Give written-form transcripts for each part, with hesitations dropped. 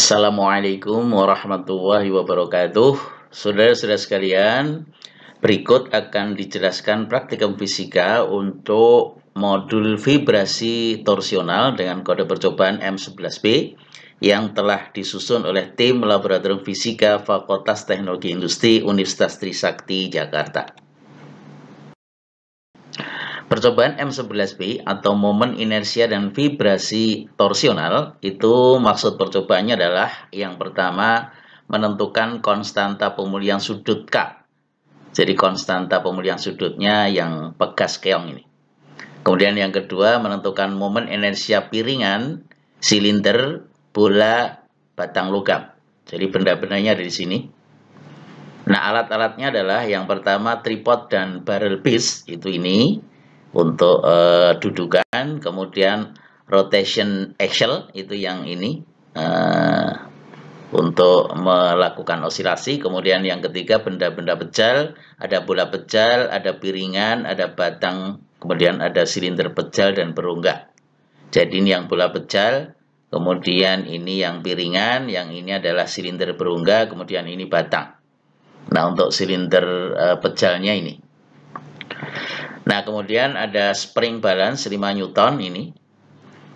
Assalamualaikum warahmatullahi wabarakatuh. Saudara-saudara sekalian, berikut akan dijelaskan praktikum fisika untuk modul vibrasi torsional dengan kode percobaan M11B yang telah disusun oleh tim Laboratorium Fisika Fakultas Teknologi Industri Universitas Trisakti, Jakarta. Percobaan M11B atau momen inersia dan vibrasi torsional itu maksud percobaannya adalah yang pertama menentukan konstanta pemulihan sudut K. Jadi konstanta pemulihan sudutnya yang pegas keong ini. Kemudian yang kedua menentukan momen inersia piringan, silinder, bola, batang logam. Jadi benda-bendanya ada di sini. Nah, alat-alatnya adalah yang pertama tripod dan barrel base, itu ini untuk dudukan, kemudian rotation axle itu yang ini untuk melakukan osilasi, kemudian yang ketiga benda-benda pejal, ada bola pejal, ada piringan, ada batang, kemudian ada silinder pejal dan berongga. Jadi ini yang bola pejal, kemudian ini yang piringan, yang ini adalah silinder berongga, kemudian ini batang. Nah, untuk silinder pejalnya ini. Nah, kemudian ada spring balance 5 Newton ini.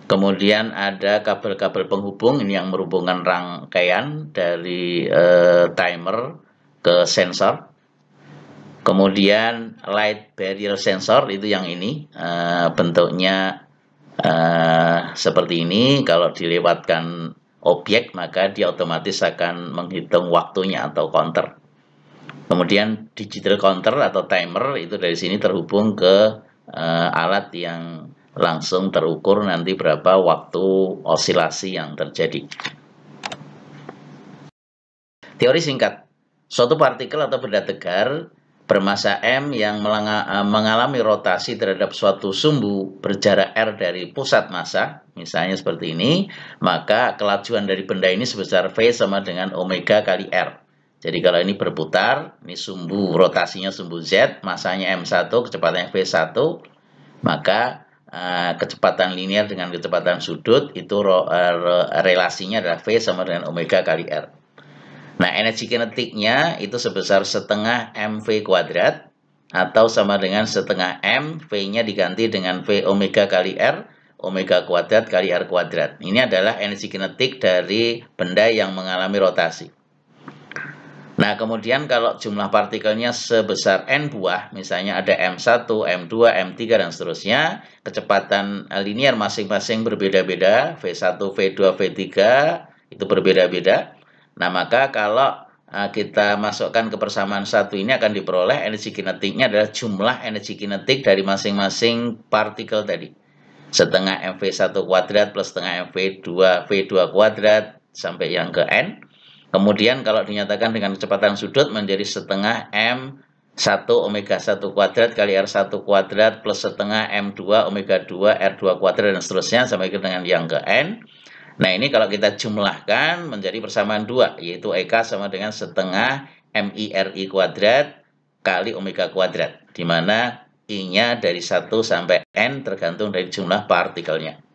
Kemudian ada kabel-kabel penghubung ini yang merhubungkan rangkaian dari timer ke sensor. Kemudian light barrier sensor itu yang ini bentuknya seperti ini. Kalau dilewatkan objek maka dia otomatis akan menghitung waktunya atau counter. Kemudian digital counter atau timer itu dari sini terhubung ke alat yang langsung terukur nanti berapa waktu osilasi yang terjadi. Teori singkat, suatu partikel atau benda tegar bermasa M yang mengalami rotasi terhadap suatu sumbu berjarak R dari pusat massa, misalnya seperti ini, maka kelajuan dari benda ini sebesar V sama dengan omega kali R. Jadi kalau ini berputar, ini sumbu rotasinya sumbu Z, masanya M1, kecepatannya V1, maka kecepatan linear dengan kecepatan sudut itu relasinya adalah V sama dengan omega kali R. Nah, energi kinetiknya itu sebesar setengah mv kuadrat atau sama dengan setengah m, V-nya diganti dengan V omega kali R, omega kuadrat kali R kuadrat. Ini adalah energi kinetik dari benda yang mengalami rotasi. Nah, kemudian kalau jumlah partikelnya sebesar N buah, misalnya ada M1, M2, M3, dan seterusnya, kecepatan linear masing-masing berbeda-beda, V1, V2, V3, itu berbeda-beda. Nah, maka kalau kita masukkan ke persamaan satu ini akan diperoleh energi kinetiknya adalah jumlah energi kinetik dari masing-masing partikel tadi. Setengah MV1 kuadrat plus setengah MV2, V2 kuadrat sampai yang ke N. Kemudian kalau dinyatakan dengan kecepatan sudut menjadi setengah M1 omega 1 kuadrat kali R1 kuadrat plus setengah M2 omega 2 R2 kuadrat dan seterusnya sampai dengan yang ke N. Nah, ini kalau kita jumlahkan menjadi persamaan 2, yaitu EK sama dengan setengah MIRI kuadrat kali omega kuadrat, di mana I-nya dari 1 sampai N tergantung dari jumlah partikelnya.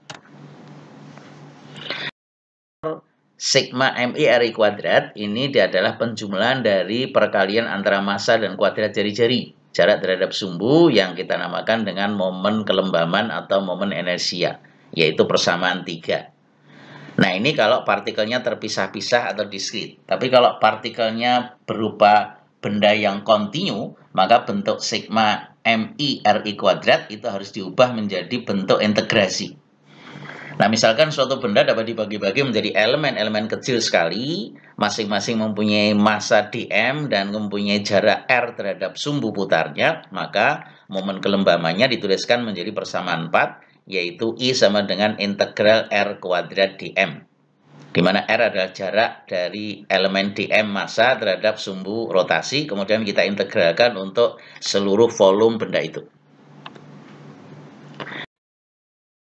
Sigma MIRI kuadrat ini adalah penjumlahan dari perkalian antara massa dan kuadrat jari-jari, jarak terhadap sumbu yang kita namakan dengan momen kelembaman atau momen inersia, yaitu persamaan 3. Nah, ini kalau partikelnya terpisah-pisah atau diskrit. Tapi kalau partikelnya berupa benda yang kontinu, maka bentuk sigma MIRI kuadrat itu harus diubah menjadi bentuk integrasi. Nah, misalkan suatu benda dapat dibagi-bagi menjadi elemen-elemen kecil sekali, masing-masing mempunyai massa dm dan mempunyai jarak r terhadap sumbu putarnya, maka momen kelembamannya dituliskan menjadi persamaan 4, yaitu I sama dengan integral r kuadrat dm, di mana r adalah jarak dari elemen dm massa terhadap sumbu rotasi, kemudian kita integralkan untuk seluruh volume benda itu.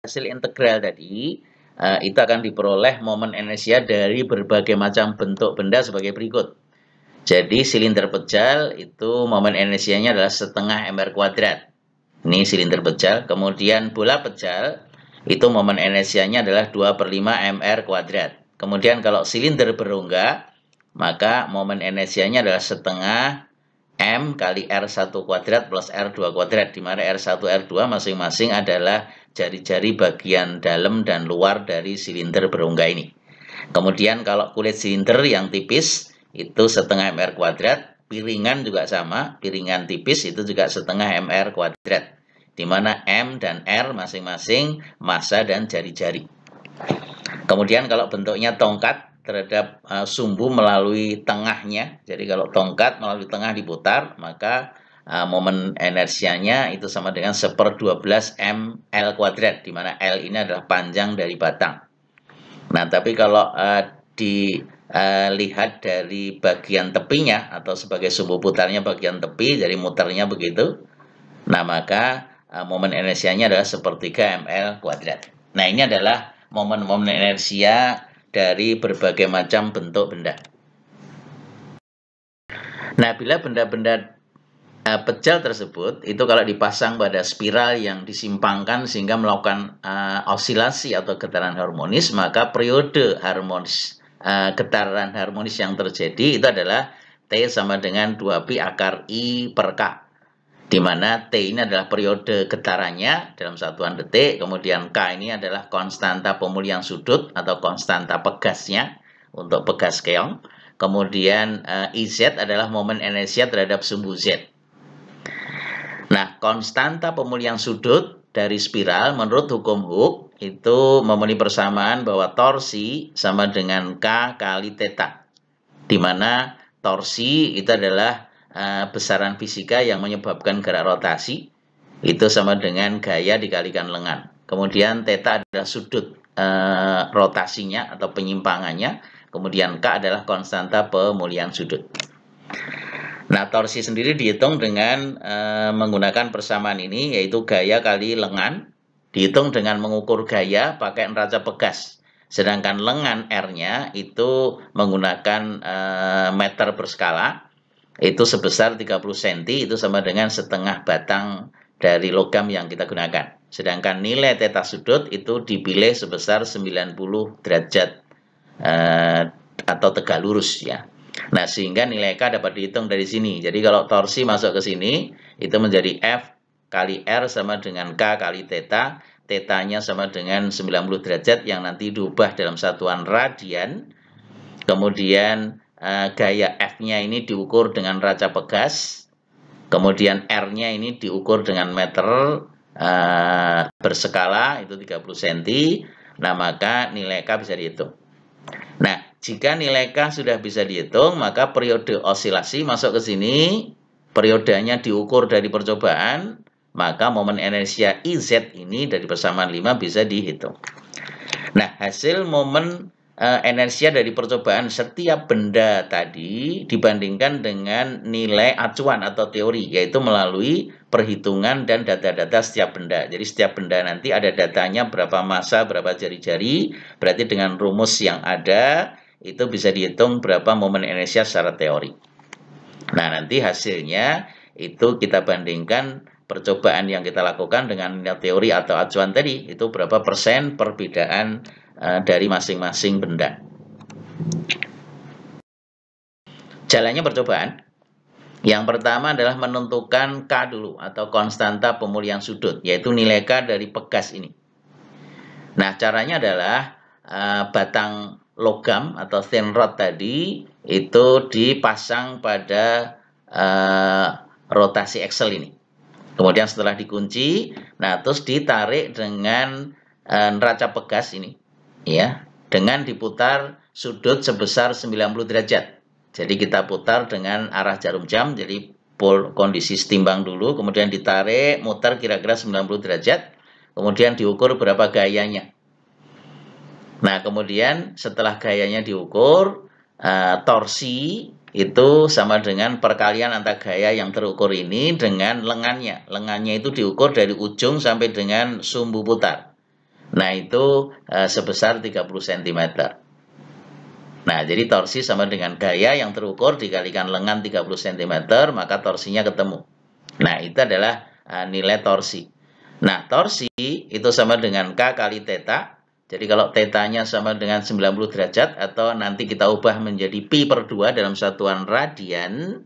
Hasil integral tadi itu akan diperoleh momen inersia dari berbagai macam bentuk benda sebagai berikut. Jadi silinder pejal itu momen inersianya adalah setengah mr kuadrat. Ini silinder pejal. Kemudian bola pejal itu momen inersianya adalah 2/5 mr kuadrat. Kemudian kalau silinder berongga, maka momen inersianya adalah setengah M kali R1 kuadrat plus R2 kuadrat, di mana R1, R2 masing-masing adalah jari-jari bagian dalam dan luar dari silinder berongga ini. Kemudian kalau kulit silinder yang tipis itu setengah MR kuadrat, piringan juga sama, piringan tipis itu juga setengah MR kuadrat, di mana M dan R masing-masing massa dan jari-jari. Kemudian kalau bentuknya tongkat terhadap sumbu melalui tengahnya, jadi kalau tongkat melalui tengah diputar, maka momen inersianya itu sama dengan 1/12 mL kuadrat, di mana L ini adalah panjang dari batang. Nah, tapi kalau dilihat dari bagian tepinya atau sebagai sumbu putarnya bagian tepi, jadi muternya begitu, nah maka momen inersianya adalah 1/3 mL kuadrat. Nah, ini adalah momen-momen inersia dari berbagai macam bentuk benda. Nah, bila benda-benda pejal tersebut itu kalau dipasang pada spiral yang disimpangkan sehingga melakukan osilasi atau getaran harmonis, maka periode harmonis getaran harmonis yang terjadi itu adalah T sama dengan 2pi akar I per K, di mana T ini adalah periode getarannya dalam satuan detik, kemudian K ini adalah konstanta pemulihan sudut atau konstanta pegasnya untuk pegas keong, kemudian IZ adalah momen inersia terhadap sumbu Z. Nah, konstanta pemulihan sudut dari spiral menurut hukum Hooke itu memenuhi persamaan bahwa torsi sama dengan K kali theta, di mana torsi itu adalah besaran fisika yang menyebabkan gerak rotasi, itu sama dengan gaya dikalikan lengan. Kemudian theta adalah sudut rotasinya atau penyimpangannya, kemudian K adalah konstanta pemulihan sudut. Nah, torsi sendiri dihitung dengan menggunakan persamaan ini, yaitu gaya kali lengan, dihitung dengan mengukur gaya pakai neraca pegas. Sedangkan lengan R-nya itu menggunakan meter berskala, itu sebesar 30 cm, itu sama dengan setengah batang dari logam yang kita gunakan. Sedangkan nilai theta sudut itu dipilih sebesar 90 derajat atau tegak lurus ya. Nah, sehingga nilai K dapat dihitung dari sini. Jadi kalau torsi masuk ke sini, itu menjadi F kali R sama dengan K kali theta. Theta-nya sama dengan 90 derajat yang nanti diubah dalam satuan radian. Kemudian gaya F-nya ini diukur dengan neraca pegas. Kemudian R-nya ini diukur dengan meter berskala, itu 30 cm. Nah, maka nilai K bisa dihitung. Nah, jika nilai K sudah bisa dihitung, maka periode osilasi masuk ke sini, periodenya diukur dari percobaan, maka momen inersia IZ ini dari persamaan 5 bisa dihitung. Nah, hasil momen inersia dari percobaan setiap benda tadi dibandingkan dengan nilai acuan atau teori, yaitu melalui perhitungan dan data-data setiap benda. Jadi setiap benda nanti ada datanya berapa massa, berapa jari-jari, berarti dengan rumus yang ada itu bisa dihitung berapa momen inersia secara teori. Nah, nanti hasilnya itu kita bandingkan percobaan yang kita lakukan dengan nilai teori atau acuan tadi, itu berapa persen perbedaan dari masing-masing benda. Jalannya percobaan. Yang pertama adalah menentukan K dulu atau konstanta pemulihan sudut, yaitu nilai K dari pegas ini. Nah, caranya adalah batang logam atau thin rod tadi itu dipasang pada rotasi Excel ini. Kemudian setelah dikunci, nah terus ditarik dengan neraca pegas ini, ya, dengan diputar sudut sebesar 90 derajat. Jadi kita putar dengan arah jarum jam, jadi kondisi setimbang dulu, kemudian ditarik, muter kira-kira 90 derajat, kemudian diukur berapa gayanya. Nah, kemudian setelah gayanya diukur, torsi itu sama dengan perkalian antara gaya yang terukur ini dengan lengannya. Lengannya itu diukur dari ujung sampai dengan sumbu putar. Nah, itu sebesar 30 cm. Nah, jadi torsi sama dengan gaya yang terukur dikalikan lengan 30 cm, maka torsinya ketemu. Nah, itu adalah nilai torsi. Nah, torsi itu sama dengan K kali theta. Jadi kalau tetanya sama dengan 90 derajat atau nanti kita ubah menjadi pi per 2 dalam satuan radian,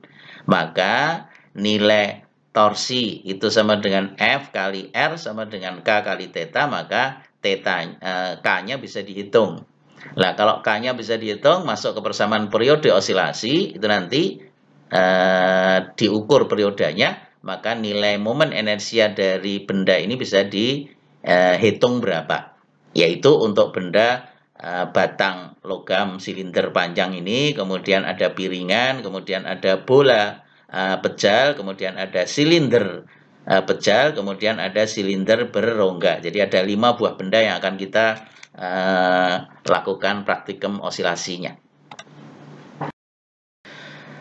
maka nilai torsi itu sama dengan F kali R sama dengan K kali theta, maka K-nya bisa dihitung. Nah, kalau K-nya bisa dihitung, masuk ke persamaan periode osilasi, itu nanti diukur periodenya, maka nilai momen inersia dari benda ini bisa dihitung berapa. Yaitu untuk benda batang logam silinder panjang ini, kemudian ada piringan, kemudian ada bola pejal, kemudian ada silinder pejal, kemudian ada silinder berrongga. Jadi ada 5 buah benda yang akan kita lakukan praktikum osilasinya.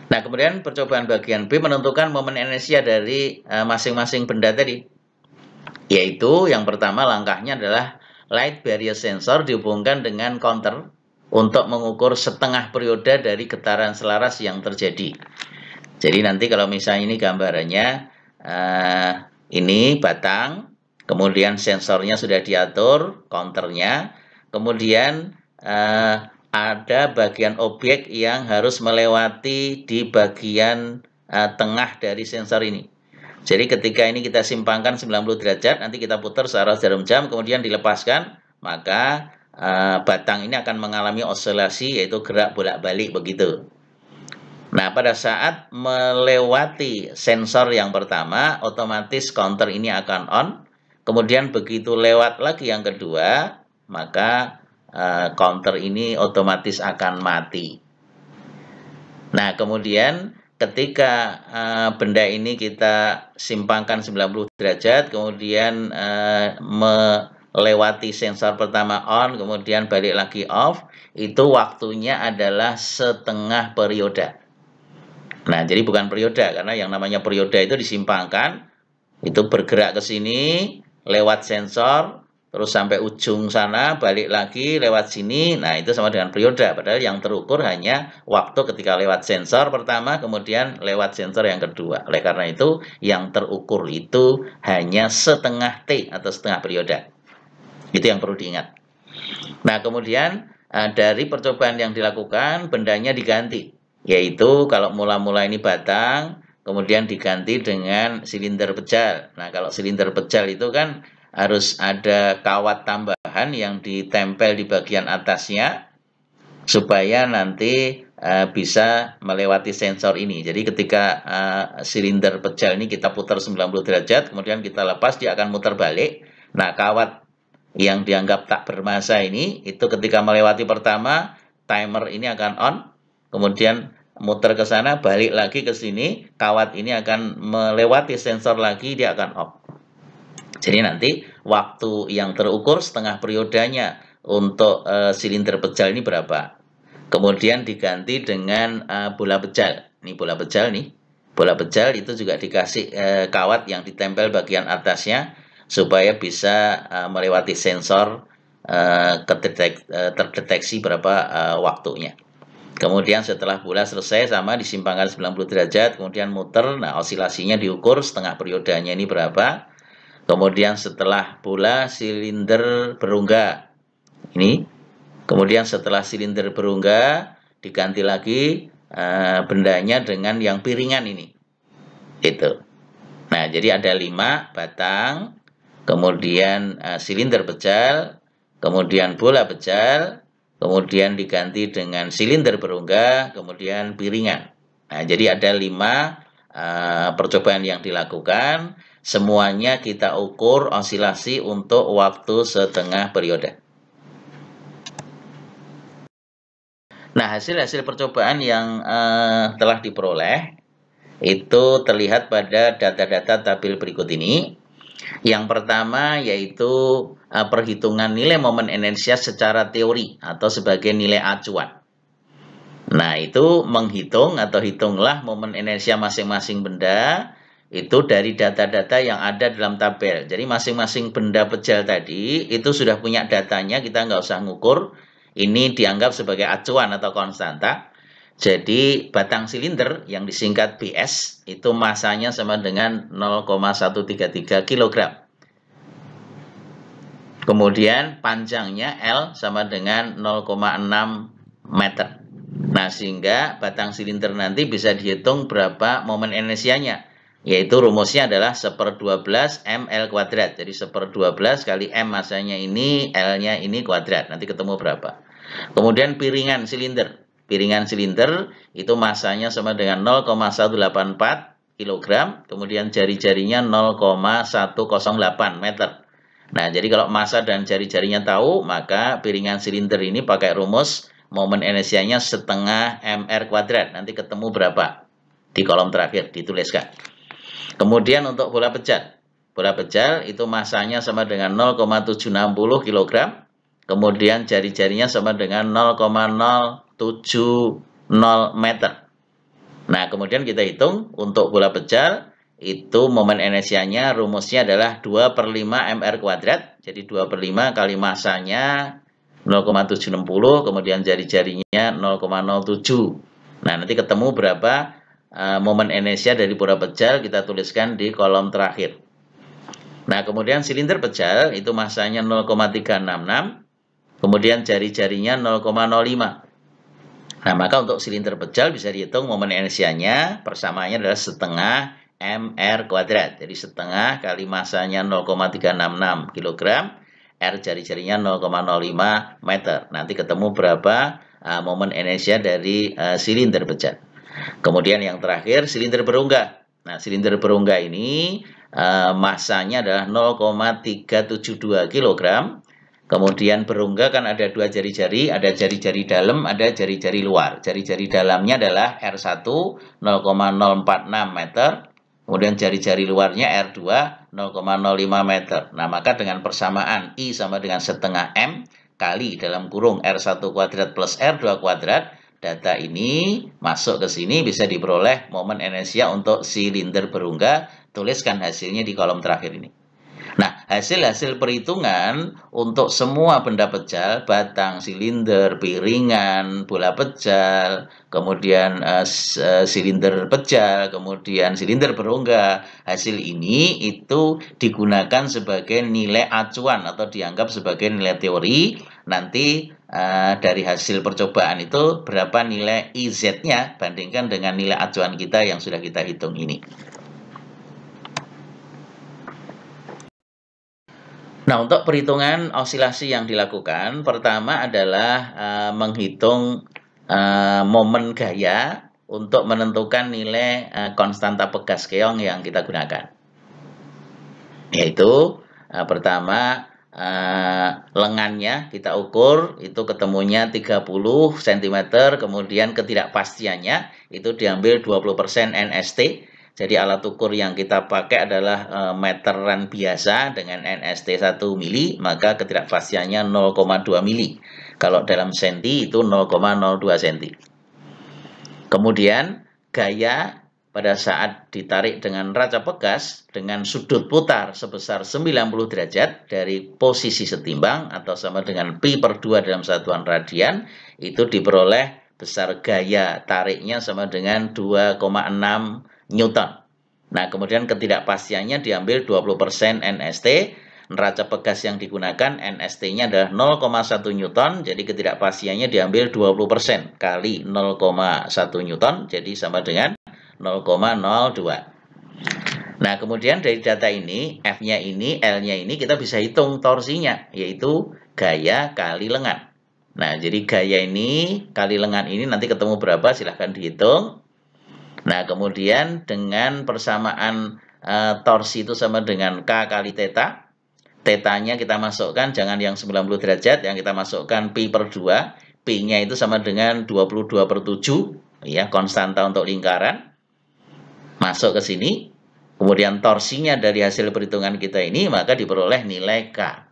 Nah, kemudian percobaan bagian B menentukan momen inersia dari masing-masing benda tadi. Yaitu yang pertama langkahnya adalah light barrier sensor dihubungkan dengan counter untuk mengukur setengah periode dari getaran selaras yang terjadi. Jadi nanti kalau misalnya ini gambarannya, ini batang, kemudian sensornya sudah diatur, counternya, kemudian ada bagian objek yang harus melewati di bagian tengah dari sensor ini. Jadi ketika ini kita simpangkan 90 derajat, nanti kita putar searah jarum jam, kemudian dilepaskan, maka batang ini akan mengalami oscillasi, yaitu gerak bolak-balik begitu. Nah, pada saat melewati sensor yang pertama, otomatis counter ini akan on. Kemudian begitu lewat lagi yang kedua, maka counter ini otomatis akan mati. Nah, kemudian ketika benda ini kita simpangkan 90 derajat, kemudian melewati sensor pertama on, kemudian balik lagi off, itu waktunya adalah setengah periode. Nah, jadi bukan periode, karena yang namanya periode itu disimpangkan, itu bergerak ke sini, lewat sensor, terus sampai ujung sana, balik lagi lewat sini, nah itu sama dengan periode. Padahal yang terukur hanya waktu ketika lewat sensor pertama, kemudian lewat sensor yang kedua. Oleh karena itu, yang terukur itu hanya setengah T atau setengah periode. Itu yang perlu diingat. Nah, kemudian dari percobaan yang dilakukan, bendanya diganti. Yaitu kalau mula-mula ini batang, kemudian diganti dengan silinder pejal. Nah, kalau silinder pejal itu kan harus ada kawat tambahan yang ditempel di bagian atasnya supaya nanti bisa melewati sensor ini. Jadi ketika silinder pejal ini kita putar 90 derajat, kemudian kita lepas, dia akan muter balik. Nah, kawat yang dianggap tak bermassa ini, itu ketika melewati pertama, timer ini akan on, kemudian muter ke sana, balik lagi ke sini, kawat ini akan melewati sensor lagi, dia akan off. Jadi nanti waktu yang terukur setengah periodenya untuk silinder pejal ini berapa. Kemudian diganti dengan bola pejal. Ini bola pejal nih. Bola pejal itu juga dikasih kawat yang ditempel bagian atasnya supaya bisa melewati sensor terdeteksi berapa waktunya. Kemudian setelah bola selesai sama disimpangkan 90 derajat, kemudian muter, nah osilasinya diukur setengah periodenya ini berapa. Kemudian setelah bola silinder berongga. Ini. Kemudian setelah silinder berongga diganti lagi bendanya dengan yang piringan ini. Itu. Nah, jadi ada 5 batang, kemudian silinder pejal, kemudian bola pejal, kemudian diganti dengan silinder berongga, kemudian piringan. Nah, jadi ada 5 percobaan yang dilakukan. Semuanya kita ukur osilasi untuk waktu setengah periode. Nah, hasil-hasil percobaan yang telah diperoleh itu terlihat pada data-data tabel berikut ini. Yang pertama yaitu perhitungan nilai momen inersia secara teori atau sebagai nilai acuan. Nah, itu menghitung atau hitunglah momen inersia masing-masing benda itu dari data-data yang ada dalam tabel. Jadi masing-masing benda pejal tadi itu sudah punya datanya, kita nggak usah ngukur. Ini dianggap sebagai acuan atau konstanta. Jadi batang silinder yang disingkat BS itu masanya sama dengan 0,133 kg. Kemudian panjangnya L sama dengan 0,6 meter. Nah, sehingga batang silinder nanti bisa dihitung berapa momen inersianya. Yaitu rumusnya adalah 1/12 mL kuadrat. Jadi 1/12 kali M masanya ini, L-nya ini kuadrat. Nanti ketemu berapa. Kemudian piringan silinder. Piringan silinder itu masanya sama dengan 0,184 kg. Kemudian jari-jarinya 0,108 meter. Nah, jadi kalau massa dan jari-jarinya tahu, maka piringan silinder ini pakai rumus momen inersianya setengah mr kuadrat. Nanti ketemu berapa? Di kolom terakhir dituliskan. Kemudian untuk bola pecal. Bola pecal itu massanya sama dengan 0,760 kg. Kemudian jari-jarinya sama dengan 0,070 meter. Nah, kemudian kita hitung untuk bola pecal. Itu momen inersianya rumusnya adalah 2/5 mr kuadrat. Jadi 2/5 kali massanya 0,760, kemudian jari-jarinya 0,07. Nah, nanti ketemu berapa momen inersia dari bola pecal, kita tuliskan di kolom terakhir. Nah, kemudian silinder pecal itu massanya 0,366, kemudian jari-jarinya 0,05. Nah, maka untuk silinder pecal bisa dihitung momen inersianya, persamaannya adalah setengah mr kuadrat. Jadi setengah kali massanya 0,366 kg, R jari-jarinya 0,05 meter. Nanti ketemu berapa momen inersia dari silinder pecal. Kemudian yang terakhir silinder berongga. Nah, silinder berongga ini massanya adalah 0,372 kg. Kemudian berongga kan ada dua jari-jari, ada jari-jari dalam, ada jari-jari luar. Jari-jari dalamnya adalah R1 0,046 meter, kemudian jari-jari luarnya R2 0,05 meter. Nah, maka dengan persamaan I sama dengan setengah M kali dalam kurung R1 kuadrat plus R2 kuadrat, data ini masuk ke sini bisa diperoleh momen inersia untuk silinder berongga. Tuliskan hasilnya di kolom terakhir ini. Nah, hasil-hasil perhitungan untuk semua benda pecal, batang, silinder, piringan, bola pecal, kemudian silinder pecal, kemudian silinder berongga, hasil ini itu digunakan sebagai nilai acuan atau dianggap sebagai nilai teori. Nanti dari hasil percobaan itu berapa nilai IZ-nya bandingkan dengan nilai acuan kita yang sudah kita hitung ini. Nah, untuk perhitungan osilasi yang dilakukan, pertama adalah menghitung momen gaya untuk menentukan nilai konstanta pegas keong yang kita gunakan. Yaitu pertama lengannya kita ukur, itu ketemunya 30 cm, kemudian ketidakpastiannya itu diambil 20% NST. Jadi alat ukur yang kita pakai adalah meteran biasa dengan NST 1 mili, maka ketidakpastiannya 0,2 mili. Kalau dalam senti itu 0,02 senti. Kemudian gaya pada saat ditarik dengan raca pegas dengan sudut putar sebesar 90 derajat dari posisi setimbang atau sama dengan pi/2 dalam satuan radian, itu diperoleh besar gaya tariknya sama dengan 2,6 Newton. Nah, kemudian ketidakpastiannya diambil 20% NST. Neraca pegas yang digunakan NST-nya adalah 0,1 Newton. Jadi ketidakpastiannya diambil 20% kali 0,1 Newton. Jadi sama dengan 0,02. Nah, kemudian dari data ini, F-nya ini, L-nya ini kita bisa hitung torsinya, yaitu gaya kali lengan. Nah, jadi gaya ini kali lengan ini nanti ketemu berapa? Silahkan dihitung. Nah, kemudian dengan persamaan torsi itu sama dengan K kali theta. Theta-nya kita masukkan, jangan yang 90 derajat, yang kita masukkan pi/2. Pi-nya itu sama dengan 22/7, ya, konstanta untuk lingkaran. Masuk ke sini. Kemudian torsinya dari hasil perhitungan kita ini, maka diperoleh nilai K.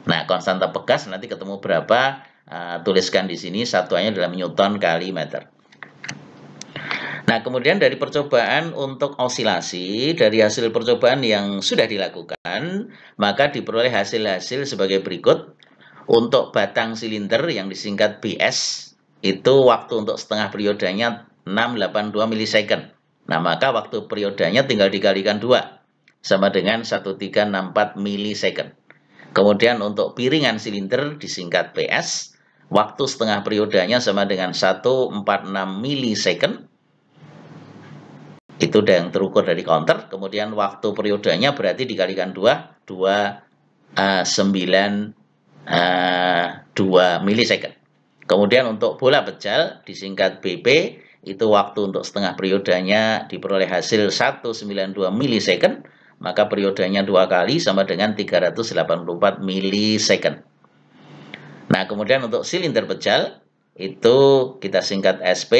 Nah, konstanta pegas nanti ketemu berapa? Tuliskan di sini, satuannya dalam Newton kali meter. Nah, kemudian dari percobaan untuk osilasi, dari hasil percobaan yang sudah dilakukan, maka diperoleh hasil-hasil sebagai berikut. Untuk batang silinder yang disingkat BS, itu waktu untuk setengah periodenya 682 milisecond. Nah, maka waktu periodenya tinggal dikalikan 2, sama dengan 1364 milisecond. Kemudian untuk piringan silinder disingkat PS, waktu setengah periodenya sama dengan 146 milisecond. Itu yang terukur dari counter. Kemudian waktu periodenya berarti dikalikan 2, 2,92 milisecond. Kemudian untuk bola pecal disingkat BP, itu waktu untuk setengah periodenya diperoleh hasil 192 milisecond, maka periodenya 2 kali sama dengan 384 milisecond. Nah, kemudian untuk silinder pecal itu kita singkat SP,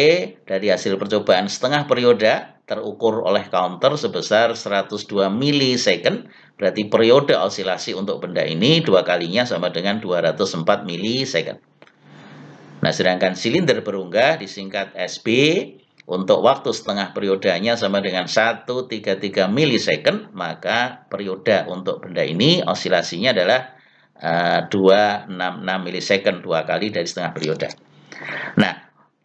dari hasil percobaan setengah periode terukur oleh counter sebesar 102 milisecond, berarti periode osilasi untuk benda ini 2 kalinya sama dengan 204 milisecond. Nah, sedangkan silinder berunggah disingkat SB, untuk waktu setengah periodenya sama dengan 133 milisecond, maka periode untuk benda ini osilasinya adalah 266 milisecond, 2 kali dari setengah periode. Nah,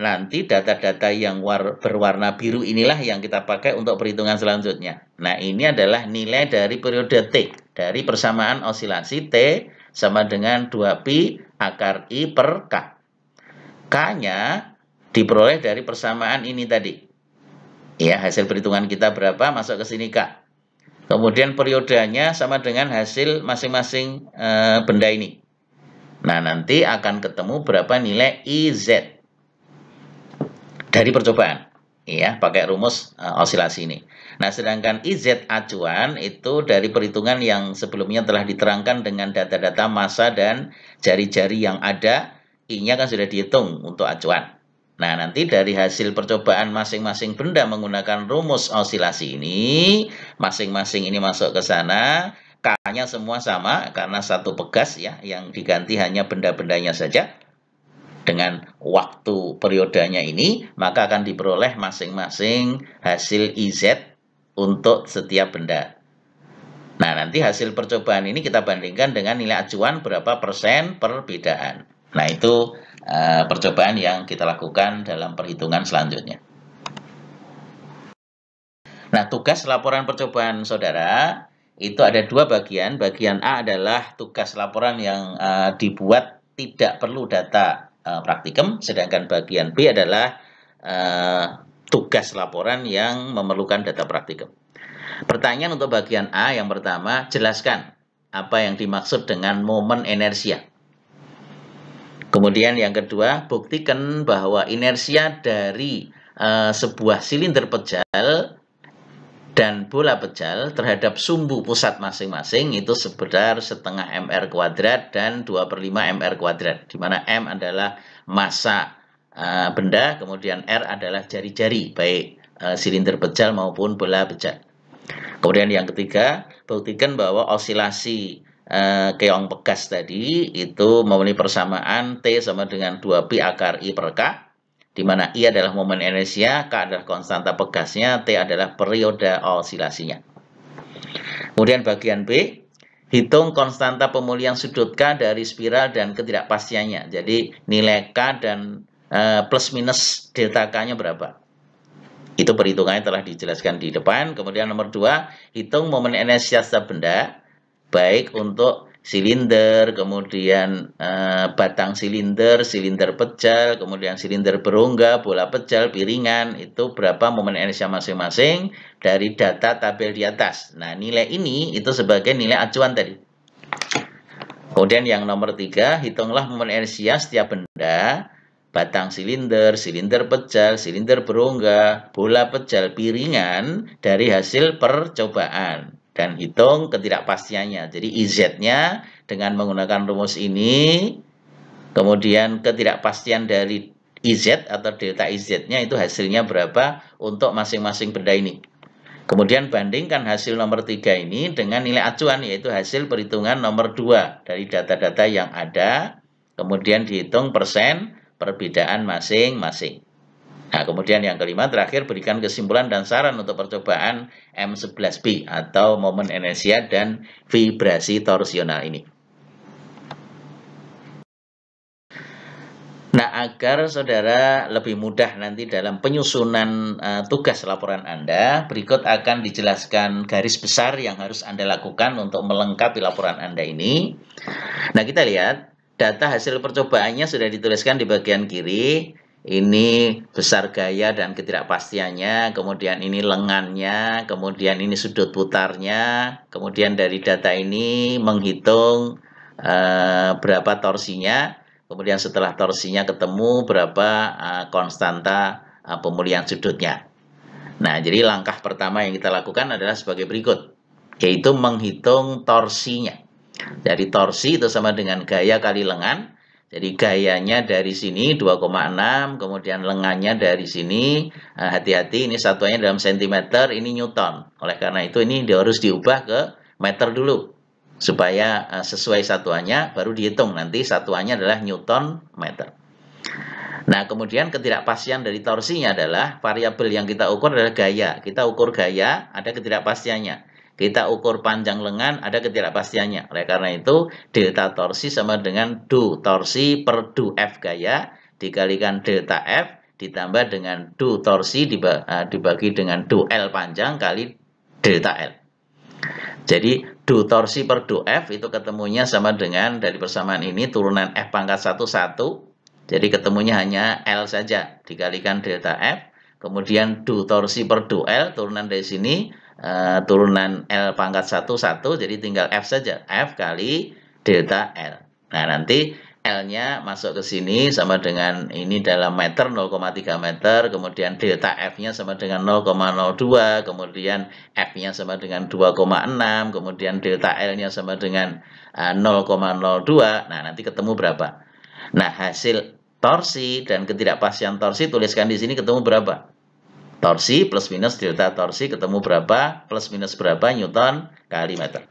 nanti data-data yang berwarna biru inilah yang kita pakai untuk perhitungan selanjutnya. Nah, ini adalah nilai dari periode T, dari persamaan osilasi T sama dengan 2pi akar I per K. K-nya diperoleh dari persamaan ini tadi. Ya, hasil perhitungan kita berapa, masuk ke sini K. Kemudian periodenya sama dengan hasil masing-masing benda ini. Nah, nanti akan ketemu berapa nilai IZ dari percobaan. Ya, pakai rumus osilasi ini. Nah, sedangkan IZ acuan itu dari perhitungan yang sebelumnya telah diterangkan dengan data-data massa dan jari-jari yang ada. I-nya kan sudah dihitung untuk acuan. Nah, nanti dari hasil percobaan masing-masing benda menggunakan rumus osilasi ini, masing-masing ini masuk ke sana, K-nya semua sama karena satu pegas ya, yang diganti hanya benda-bendanya saja. Dengan waktu periodenya ini, maka akan diperoleh masing-masing hasil IZ untuk setiap benda. Nah, nanti hasil percobaan ini kita bandingkan dengan nilai acuan berapa persen perbedaan. Nah, itu percobaan yang kita lakukan dalam perhitungan selanjutnya. Nah, tugas laporan percobaan saudara itu ada 2 bagian. Bagian A adalah tugas laporan yang dibuat tidak perlu data praktikum, sedangkan bagian B adalah tugas laporan yang memerlukan data praktikum. Pertanyaan untuk bagian A yang pertama, jelaskan apa yang dimaksud dengan momen inersia. Kemudian yang kedua, buktikan bahwa inersia dari sebuah silinder pecal dan bola pecal terhadap sumbu pusat masing-masing itu sebesar setengah mr kuadrat dan 2/5 mr kuadrat, di mana M adalah massa benda, kemudian R adalah jari-jari, baik silinder pecal maupun bola pecal. Kemudian yang ketiga, buktikan bahwa osilasi keong pegas tadi itu memenuhi persamaan T sama dengan 2pi akar I per K, di mana I adalah momen inersia, K adalah konstanta pegasnya, T adalah periode osilasinya. Kemudian bagian B, hitung konstanta pemulihan sudut K dari spiral dan ketidakpastiannya. Jadi nilai K dan plus minus delta K-nya berapa? Itu perhitungannya telah dijelaskan di depan. Kemudian nomor 2, hitung momen inersia setiap benda, baik untuk silinder, kemudian batang silinder, silinder pecal, kemudian silinder berongga, bola pecal, piringan, itu berapa momen inersia masing-masing dari data tabel di atas. Nah, nilai ini itu sebagai nilai acuan tadi. Kemudian yang nomor 3, hitunglah momen inersia setiap benda, batang silinder, silinder pecal, silinder berongga, bola pecal, piringan dari hasil percobaan. Dan hitung ketidakpastiannya. Jadi IZ-nya dengan menggunakan rumus ini, kemudian ketidakpastian dari IZ atau delta IZ-nya itu hasilnya berapa untuk masing-masing benda ini. Kemudian bandingkan hasil nomor 3 ini dengan nilai acuan, yaitu hasil perhitungan nomor 2 dari data-data yang ada, kemudian dihitung persen perbedaan masing-masing. Nah, kemudian yang kelima, terakhir berikan kesimpulan dan saran untuk percobaan M11B atau momen inersia dan vibrasi torsional ini. Nah, agar saudara lebih mudah nanti dalam penyusunan tugas laporan Anda, berikut akan dijelaskan garis besar yang harus Anda lakukan untuk melengkapi laporan Anda ini. Nah, kita lihat data hasil percobaannya sudah dituliskan di bagian kiri. Ini besar gaya dan ketidakpastiannya, kemudian ini lengannya, kemudian ini sudut putarnya, kemudian dari data ini menghitung berapa torsinya, kemudian setelah torsinya ketemu berapa konstanta pemulihan sudutnya. Nah, jadi langkah pertama yang kita lakukan adalah sebagai berikut, yaitu menghitung torsinya. Dari torsi itu sama dengan gaya kali lengan. Jadi gayanya dari sini 2,6, kemudian lengannya dari sini. Hati-hati, ini satuannya dalam sentimeter, ini newton. Oleh karena itu ini harus diubah ke meter dulu. Supaya sesuai satuannya, baru dihitung. Nanti satuannya adalah newton meter. Nah, kemudian ketidakpastian dari torsinya adalah variabel yang kita ukur adalah gaya. Kita ukur gaya, ada ketidakpastiannya. Kita ukur panjang lengan, ada ketidakpastiannya. Oleh karena itu, delta torsi sama dengan du torsi per du F gaya, dikalikan delta F, ditambah dengan du torsi dibagi dengan du L panjang kali delta L. Jadi, du torsi per du F itu ketemunya sama dengan, dari persamaan ini, turunan F pangkat 1, jadi ketemunya hanya L saja, dikalikan delta F, kemudian du torsi per du L, turunan dari sini, turunan L pangkat 1, jadi tinggal F saja, F kali delta L. Nah, nanti L-nya masuk ke sini sama dengan ini dalam meter 0,3 meter, kemudian delta F-nya sama dengan 0,02, kemudian F-nya sama dengan 2,6, kemudian delta L-nya sama dengan 0,02. Nah, nanti ketemu berapa? Nah, hasil torsi dan ketidakpastian torsi tuliskan di sini ketemu berapa? Torsi plus minus delta torsi ketemu berapa? Plus minus berapa Newton kali meter.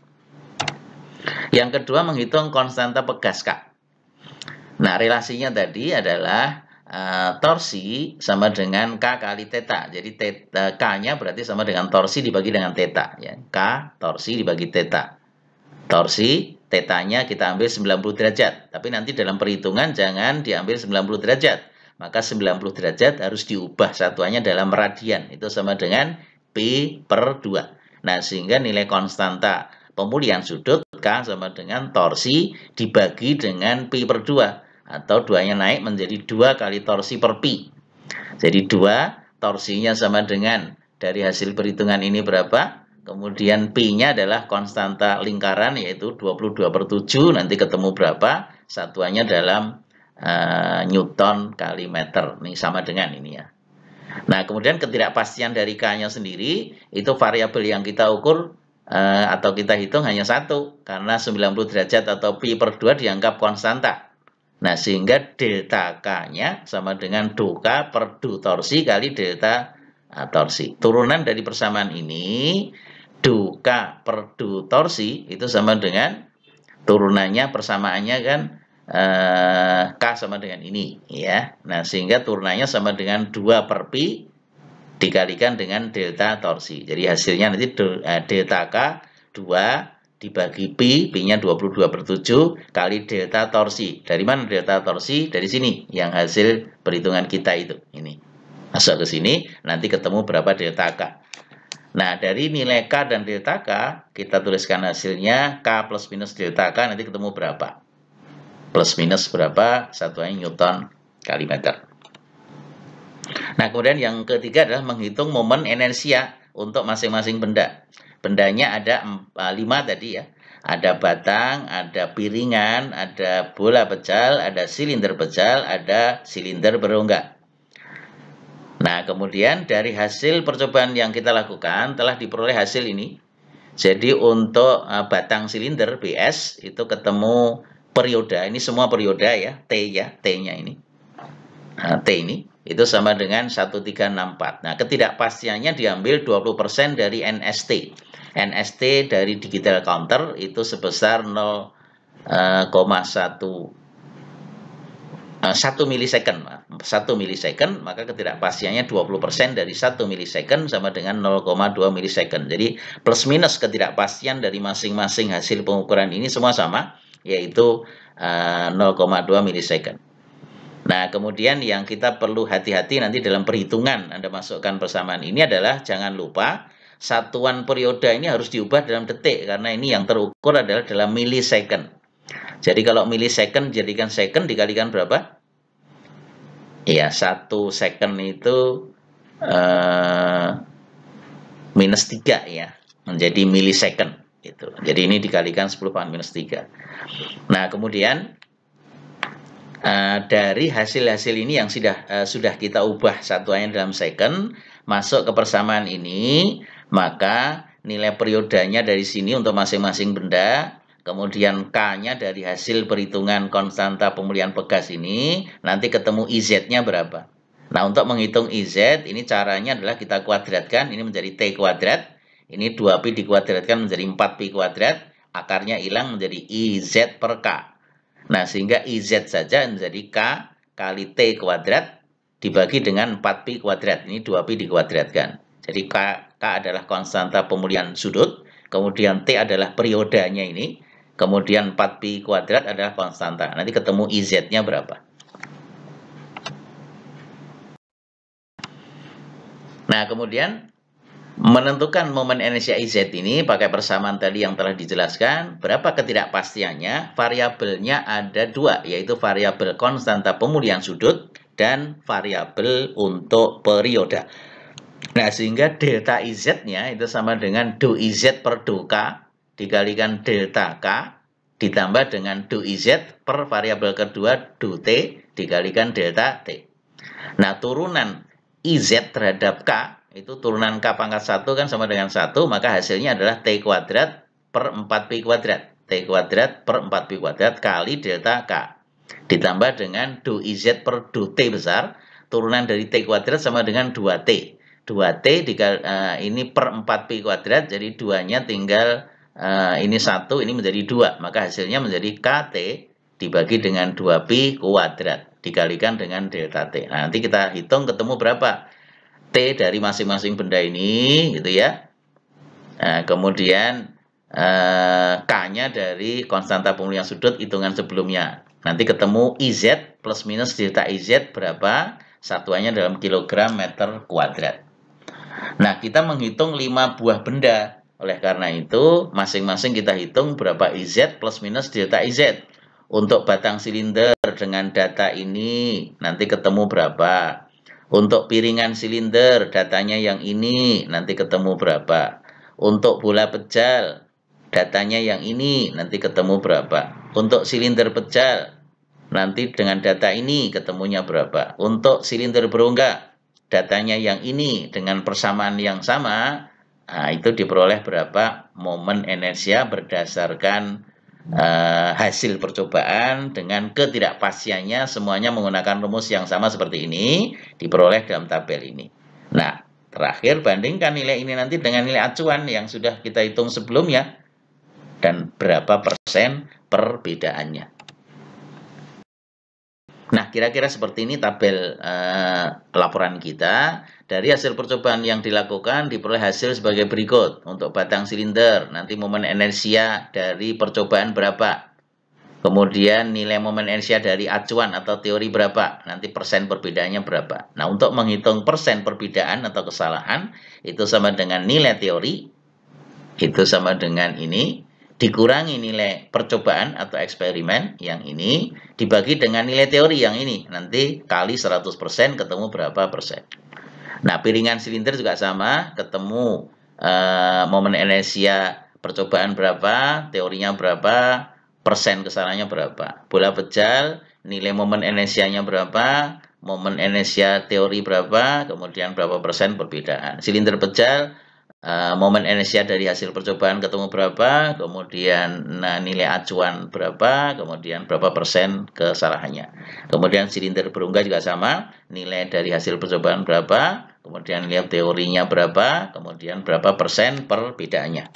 Yang kedua, menghitung konstanta pegas K. Nah, relasinya tadi adalah torsi sama dengan K kali theta. Jadi K-nya berarti sama dengan torsi dibagi dengan theta. Ya. K torsi dibagi theta. Torsi tetanya kita ambil 90 derajat. Tapi nanti dalam perhitungan jangan diambil 90 derajat. Maka 90 derajat harus diubah satuannya dalam radian. Itu sama dengan P per 2. Nah, sehingga nilai konstanta pemulihan sudut K sama dengan torsi dibagi dengan Pi per 2. Atau 2-nya naik menjadi 2 kali torsi per Pi. Jadi 2, torsinya sama dengan, dari hasil perhitungan ini berapa? Kemudian Pi-nya adalah konstanta lingkaran, yaitu 22 per 7. Nanti ketemu berapa? Satuannya dalam Newton kali meter. Ini sama dengan ini ya. Nah, kemudian ketidakpastian dari K-nya sendiri, itu variabel yang kita ukur atau kita hitung hanya satu. Karena 90 derajat atau Pi per 2 dianggap konstanta. Nah, sehingga delta K-nya sama dengan du K per du torsi kali delta torsi. Turunan dari persamaan ini, du K per du torsi itu sama dengan turunannya, persamaannya kan K sama dengan ini ya. Nah, sehingga turunannya sama dengan 2 per Pi dikalikan dengan delta torsi. Jadi hasilnya nanti delta K 2 dibagi Pi, Pi-nya 22 per 7 kali delta torsi. Dari mana delta torsi? Dari sini yang hasil perhitungan kita itu. Ini masuk ke sini, nanti ketemu berapa delta K. Nah, dari nilai K dan delta K, kita tuliskan hasilnya K plus minus delta K, nanti ketemu berapa? Plus minus berapa? Satuannya Newton kali meter. Nah, kemudian yang ketiga adalah menghitung momen inersia untuk masing-masing benda. Bendanya ada 5 tadi ya. Ada batang, ada piringan, ada bola pecal, ada silinder pecal, ada silinder berongga. Nah, kemudian dari hasil percobaan yang kita lakukan telah diperoleh hasil ini. Jadi untuk batang silinder BS itu ketemu periode, ini semua periode ya, T ya, T-nya ini. T ini itu sama dengan 1364. Nah, ketidakpastiannya diambil 20% dari NST. NST dari digital counter itu sebesar 0,1 milisecond. 1 milisecond, maka ketidakpastiannya 20% dari 1 milisecond sama dengan 0,2 milisecond. Jadi plus minus ketidakpastian dari masing-masing hasil pengukuran ini semua sama, yaitu 0,2 milisecond. Nah, kemudian yang kita perlu hati-hati nanti dalam perhitungan Anda masukkan persamaan ini adalah jangan lupa satuan periode ini harus diubah dalam detik karena ini yang terukur adalah dalam milisecond. Jadi kalau milisecond jadikan second dikalikan berapa? Ya, 1 second itu minus 3 ya, menjadi milisecond. Gitu. Jadi ini dikalikan 10 pangkat minus 3. Nah, kemudian dari hasil-hasil ini yang sudah kita ubah satuannya dalam second, masuk ke persamaan ini, maka nilai periodanya dari sini untuk masing-masing benda, kemudian K-nya dari hasil perhitungan konstanta pemulihan pegas ini, nanti ketemu IZ-nya berapa. Nah, untuk menghitung IZ, ini caranya adalah kita kuadratkan, ini menjadi T kuadrat, ini 2Pi dikuadratkan menjadi 4Pi kuadrat, akarnya hilang menjadi IZ per K. Nah, sehingga IZ saja menjadi K kali T kuadrat dibagi dengan 4Pi kuadrat. Ini 2Pi dikuadratkan. Jadi K adalah konstanta pemulihan sudut, kemudian T adalah periodanya ini, kemudian 4Pi kuadrat adalah konstanta. Nanti ketemu IZ-nya berapa. Nah, kemudian menentukan momen inersia IZ ini pakai persamaan tadi yang telah dijelaskan, berapa ketidakpastiannya, variabelnya ada 2, yaitu variabel konstanta pemulihan sudut dan variabel untuk periode. Nah, sehingga delta IZ-nya itu sama dengan do IZ per do K dikalikan delta K ditambah dengan do IZ per variabel kedua do T dikalikan delta T. Nah, turunan IZ terhadap K itu turunan K pangkat 1 kan sama dengan 1, maka hasilnya adalah T kuadrat per 4Pi kuadrat. T kuadrat per 4Pi kuadrat kali delta K. Ditambah dengan do IZ per do T besar, turunan dari T kuadrat sama dengan 2T. 2T ini per 4Pi kuadrat, jadi 2-nya tinggal ini 1, ini menjadi 2. Maka hasilnya menjadi KT dibagi dengan 2Pi kuadrat, dikalikan dengan delta T. Nah, nanti kita hitung ketemu berapa T dari masing-masing benda ini, gitu ya. Nah, kemudian K-nya dari konstanta pemulihan sudut hitungan sebelumnya. Nanti ketemu IZ plus minus delta IZ berapa? Satuannya dalam kilogram meter kuadrat. Nah, kita menghitung 5 buah benda. Oleh karena itu, masing-masing kita hitung berapa IZ plus minus delta IZ. Untuk batang silinder dengan data ini, nanti ketemu berapa? Untuk piringan silinder, datanya yang ini, nanti ketemu berapa. Untuk bola pejal, datanya yang ini, nanti ketemu berapa. Untuk silinder pejal, nanti dengan data ini ketemunya berapa. Untuk silinder berongga, datanya yang ini dengan persamaan yang sama, nah, itu diperoleh berapa momen inersia berdasarkan hasil percobaan dengan ketidakpastiannya semuanya menggunakan rumus yang sama seperti ini diperoleh dalam tabel ini. Nah, terakhir bandingkan nilai ini nanti dengan nilai acuan yang sudah kita hitung sebelumnya dan berapa persen perbedaannya. Nah, kira-kira seperti ini tabel laporan kita. Dari hasil percobaan yang dilakukan diperoleh hasil sebagai berikut. Untuk batang silinder, nanti momen inersia dari percobaan berapa. Kemudian nilai momen inersia dari acuan atau teori berapa. Nanti persen perbedaannya berapa. Nah, untuk menghitung persen perbedaan atau kesalahan, itu sama dengan nilai teori. Itu sama dengan ini. Dikurangi nilai percobaan atau eksperimen yang ini, dibagi dengan nilai teori yang ini. Nanti kali 100% ketemu berapa persen. Nah, piringan silinder juga sama, ketemu momen inersia percobaan berapa, teorinya berapa, persen kesalahannya berapa. Bola pejal, nilai momen inersianya berapa, momen inersia teori berapa, kemudian berapa persen perbedaan. Silinder pejal, momen inersia dari hasil percobaan ketemu berapa, kemudian nilai acuan berapa, kemudian berapa persen kesalahannya. Kemudian silinder berongga juga sama, nilai dari hasil percobaan berapa, kemudian lihat teorinya berapa, kemudian berapa persen perbedaannya.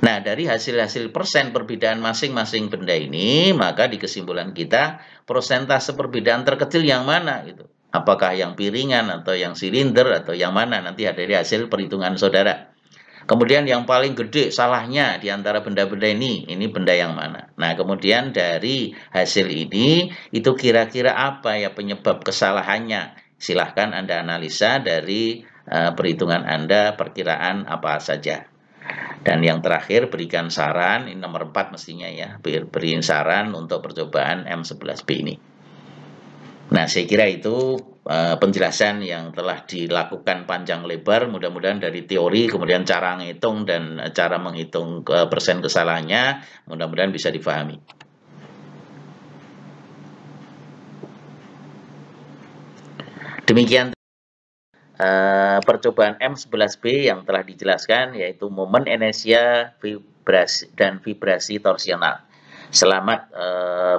Nah, dari hasil-hasil persen perbedaan masing-masing benda ini, maka di kesimpulan kita, persentase perbedaan terkecil yang mana gitu. Apakah yang piringan atau yang silinder atau yang mana, nanti dari hasil perhitungan saudara. Kemudian yang paling gede salahnya di antara benda-benda ini benda yang mana? Nah, kemudian dari hasil ini, itu kira-kira apa ya penyebab kesalahannya? Silahkan Anda analisa dari perhitungan Anda, perkiraan apa saja. Dan yang terakhir, berikan saran, ini nomor 4 mestinya ya, beriin saran untuk percobaan M11B ini. Nah, saya kira itu penjelasan yang telah dilakukan panjang lebar, mudah-mudahan dari teori, kemudian cara menghitung dan cara menghitung persen kesalahannya, mudah-mudahan bisa difahami. Demikian percobaan M11B yang telah dijelaskan, yaitu momen inersia dan vibrasi torsional. Selamat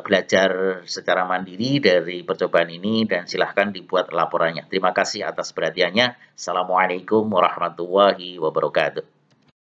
belajar secara mandiri dari percobaan ini dan silahkan dibuat laporannya. Terima kasih atas perhatiannya. Assalamualaikum warahmatullahi wabarakatuh.